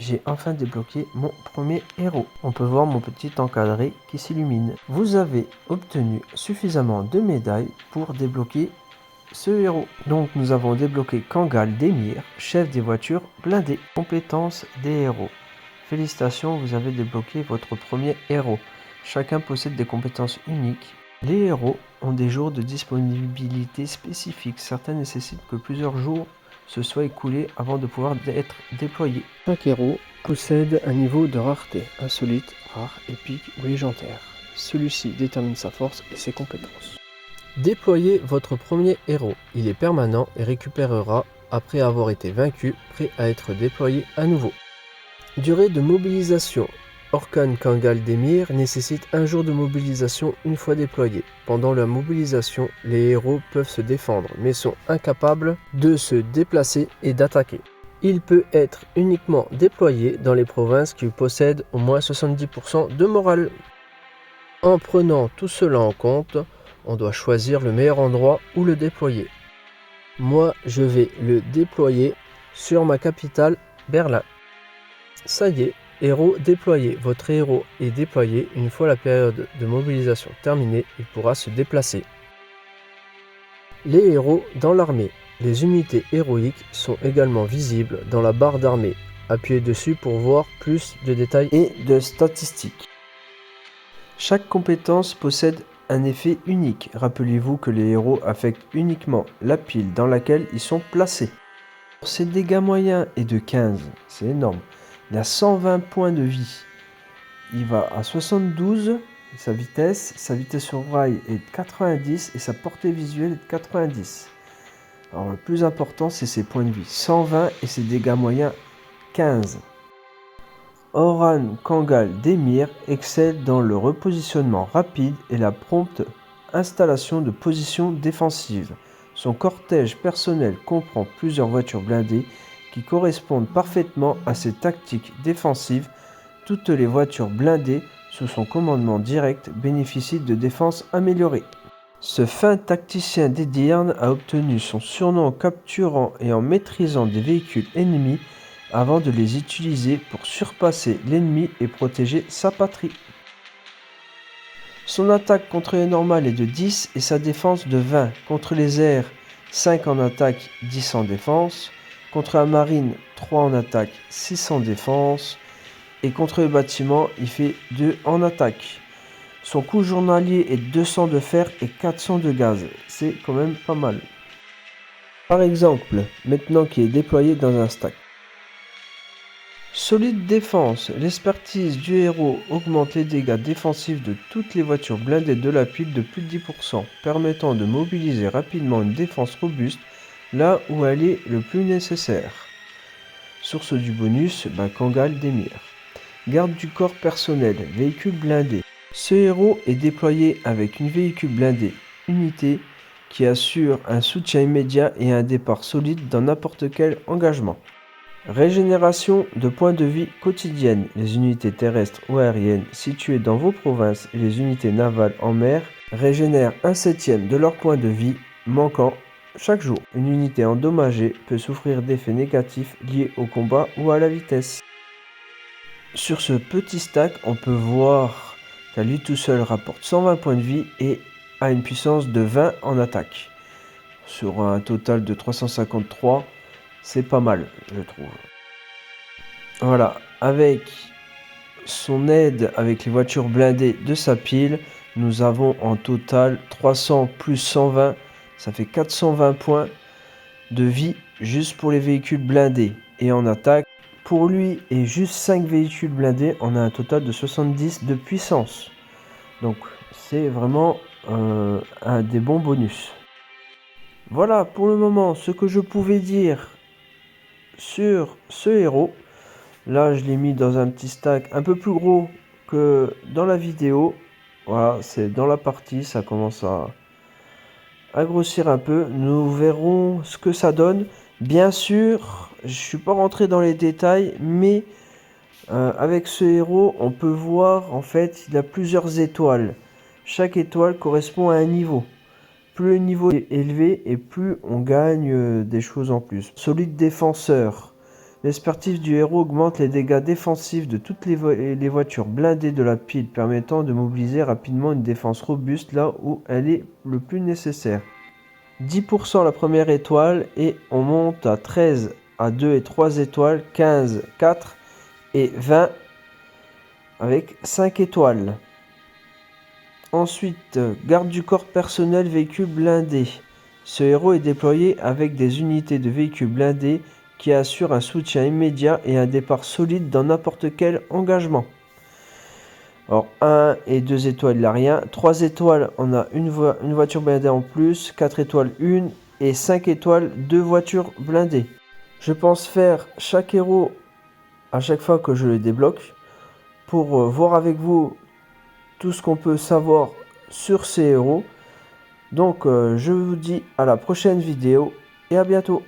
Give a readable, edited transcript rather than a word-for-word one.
j'ai enfin débloqué mon premier héros. On peut voir mon petit encadré qui s'illumine. Vous avez obtenu suffisamment de médailles pour débloquer ce héros. Donc nous avons débloqué Kangal Demir, chef des voitures blindées. Compétences des héros. Félicitations, vous avez débloqué votre premier héros. Chacun possède des compétences uniques. Les héros ont des jours de disponibilité spécifiques. Certains nécessitent que plusieurs jours se soient écoulés avant de pouvoir être déployés. Chaque héros possède un niveau de rareté, insolite, rare, épique ou légendaire. Celui-ci détermine sa force et ses compétences. Déployez votre premier héros. Il est permanent et récupérera après avoir été vaincu, prêt à être déployé à nouveau. Durée de mobilisation. Orkan Kangal Demir nécessite un jour de mobilisation une fois déployé. Pendant la mobilisation, les héros peuvent se défendre, mais sont incapables de se déplacer et d'attaquer. Il peut être uniquement déployé dans les provinces qui possèdent au moins 70% de morale. En prenant tout cela en compte, on doit choisir le meilleur endroit où le déployer. Moi, je vais le déployer sur ma capitale, Berlin. Ça y est. Héros déployé. Votre héros est déployé. Une fois la période de mobilisation terminée, il pourra se déplacer. Les héros dans l'armée. Les unités héroïques sont également visibles dans la barre d'armée. Appuyez dessus pour voir plus de détails et de statistiques. Chaque compétence possède un effet unique. Rappelez-vous que les héros affectent uniquement la pile dans laquelle ils sont placés. Ses dégâts moyens est de 15, c'est énorme. Il a 120 points de vie. Il va à 72, sa vitesse sur rail est de 90 et sa portée visuelle est de 90. Alors le plus important, c'est ses points de vie, 120 et ses dégâts moyens 15. Orkan Kangal Demir excelle dans le repositionnement rapide et la prompte installation de positions défensives. Son cortège personnel comprend plusieurs voitures blindées qui correspondent parfaitement à ses tactiques défensives. Toutes les voitures blindées sous son commandement direct bénéficient de défenses améliorées. Ce fin tacticien d'Edirne a obtenu son surnom en capturant et en maîtrisant des véhicules ennemis avant de les utiliser pour surpasser l'ennemi et protéger sa patrie. Son attaque contre les normales est de 10 et sa défense de 20. Contre les airs, 5 en attaque, 10 en défense. Contre la marine, 3 en attaque, 6 en défense. Et contre les bâtiments, il fait 2 en attaque. Son coût journalier est 200 de fer et 400 de gaz. C'est quand même pas mal. Par exemple, maintenant qu'il est déployé dans un stack. Solide défense. L'expertise du héros augmente les dégâts défensifs de toutes les voitures blindées de la pile de plus de 10%, permettant de mobiliser rapidement une défense robuste là où elle est le plus nécessaire. Source du bonus, Kangal Demir. Garde du corps personnel, véhicule blindé. Ce héros est déployé avec une véhicule blindé unité qui assure un soutien immédiat et un départ solide dans n'importe quel engagement. Régénération de points de vie quotidienne. Les unités terrestres ou aériennes situées dans vos provinces et les unités navales en mer régénèrent 1/7 de leur point de vie manquant chaque jour. Une unité endommagée peut souffrir d'effets négatifs liés au combat ou à la vitesse. Sur ce petit stack, on peut voir qu'à lui tout seul rapporte 120 points de vie et a une puissance de 20 en attaque. Sur un total de 353, c'est pas mal, je trouve. Voilà, avec son aide avec les voitures blindées de sa pile, nous avons en total 300 plus 120, ça fait 420 points de vie juste pour les véhicules blindés. Et en attaque, pour lui et juste 5 véhicules blindés, on a un total de 70 de puissance. Donc c'est vraiment un des bons bonus. Voilà pour le moment ce que je pouvais dire sur ce héros. Là je l'ai mis dans un petit stack un peu plus gros que dans la vidéo. Voilà, c'est dans la partie, ça commence à grossir un peu. Nous verrons ce que ça donne. Bien sûr, je suis pas rentré dans les détails, mais avec ce héros, on peut voir en fait il a plusieurs étoiles. Chaque étoile correspond à un niveau. Plus le niveau est élevé et plus on gagne des choses en plus. Solide défenseur. L'expertise du héros augmente les dégâts défensifs de toutes les voitures blindées de la pile, permettant de mobiliser rapidement une défense robuste là où elle est le plus nécessaire. 10% la première étoile et on monte à 13 à 2 et 3 étoiles, 15, 4 et 20 avec 5 étoiles. Ensuite, garde du corps personnel véhicule blindé. Ce héros est déployé avec des unités de véhicules blindés qui assurent un soutien immédiat et un départ solide dans n'importe quel engagement. Alors 1 et 2 étoiles, il n'a rien. 3 étoiles, on a une voiture blindée en plus. 4 étoiles, 1. Et 5 étoiles, 2 voitures blindées. Je pense faire chaque héros à chaque fois que je le débloque pour voir avec vous tout ce qu'on peut savoir sur ces héros. Donc je vous dis à la prochaine vidéo et à bientôt.